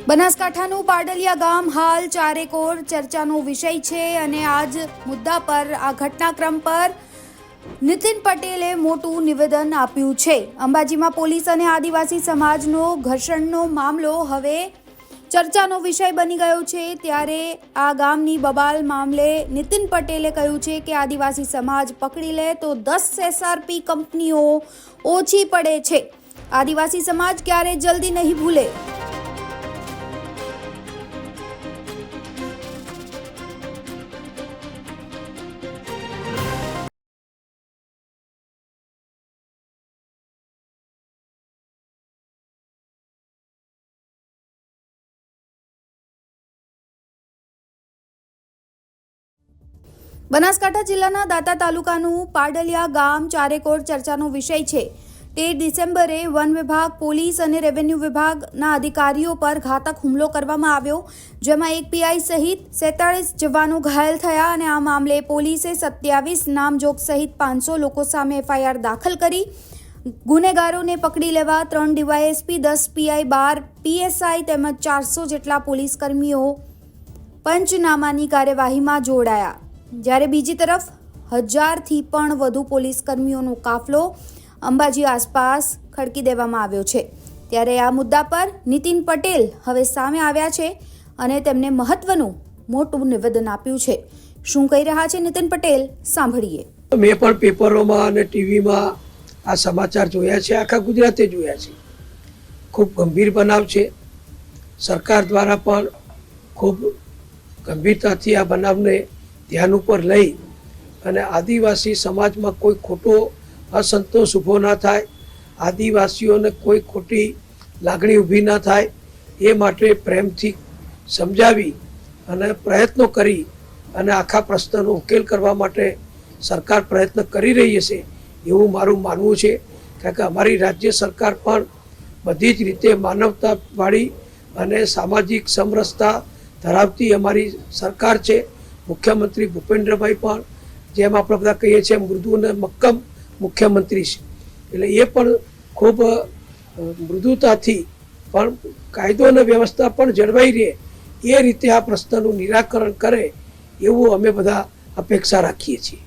બનાસકાંઠાનું પાડલિયા ગામ હાલ ચારેકોર ચર્ચાનો વિષય છે અને આજ મુદ્દા પર આ ઘટનાક્રમ પર નીતિન પટેલે મોટું નિવેદન આપ્યું છે। અંબાજીમાં પોલીસ અને આદિવાસી સમાજનો ઘર્ષણનો મામલો હવે ચર્ચાનો વિષય બની ગયો છે। ત્યારે આ ગામની બબાલ મામલે નીતિન પટેલે કહ્યું છે કે આદિવાસી સમાજ પકડી લે તો 10 SRP કંપનીઓ ઓછી પડે છે। આદિવાસી સમાજ ક્યારે જલ્દી નહીં ભૂલે। બનાસકાંઠા જિલ્લાના દાંતા તાલુકાનું પાડલિયા ગામ ચારેકોર ચર્ચાનો વિષય છે। 13 ડિસેમ્બરે વન વિભાગ, પોલીસ અને રેવન્યુ વિભાગના અધિકારીઓ પર ઘાતક હુમલો કરવામાં આવ્યો, જેમાં એક પીઆઈ સહિત 47 જવાનો ઘાયલ થયા અને આ મામલે પોલીસે 27 નામજોગ સહિત 500 લોકો સામે FIR દાખલ કરી ગુનેગારોને પકડી લેવા 3 ડીવાયએસપી, 10 પીઆઈ, 12 PSI તેમજ 400 જેટલા પોલીસ કર્મીઓ પંચનામાની કાર્યવાહીમાં જોડાયા। જ્યારે બીજી તરફ 1000થી પણ વધુ પોલીસ કર્મીઓનો કાફલો અંબાજી આસપાસ ખડકી દેવામાં આવ્યો છે। ત્યારે આ મુદ્દા પર નીતિન પટેલ હવે સામે આવ્યા છે અને તેમને મહત્વનું મોટું નિવેદન આપ્યું છે। શું કહી રહ્યા છે નીતિન પટેલ, સાંભળીએ। મેં પણ પેપરોમાં અને ટીવીમાં આ સમાચાર જોયા છે, આખા ગુજરાતે જોયા છે। ખૂબ ગંભીર બનાવ છે। સરકાર દ્વારા પણ ખૂબ ગંભીરતાથી આ બનાવને ધ્યાન ઉપર લઈ અને આદિવાસી સમાજમાં કોઈ ખોટો અસંતોષ ઊભો ના થાય, આદિવાસીઓને કોઈ ખોટી લાગણી ઊભી ના થાય એ માટે પ્રેમથી સમજાવી અને પ્રયત્નો કરી અને આખા પ્રશ્નનો ઉકેલ કરવા માટે સરકાર પ્રયત્ન કરી રહી છે એવું મારું માનવું છે। કારણ કે અમારી રાજ્ય સરકાર પણ બધી જ રીતે માનવતાવાળી અને સામાજિક સમરસતા ધરાવતી અમારી સરકાર છે। મુખ્યમંત્રી ભૂપેન્દ્રભાઈ પણ જેમ આપણે બધા કહીએ છીએ મૃદુ અને મક્કમ મુખ્યમંત્રી છે, એટલે એ પણ ખૂબ મૃદુતાથી પણ કાયદો અને વ્યવસ્થા પણ જળવાઈ રહે એ રીતે આ પ્રશ્નનું નિરાકરણ કરે એવું અમે બધા અપેક્ષા રાખીએ છીએ।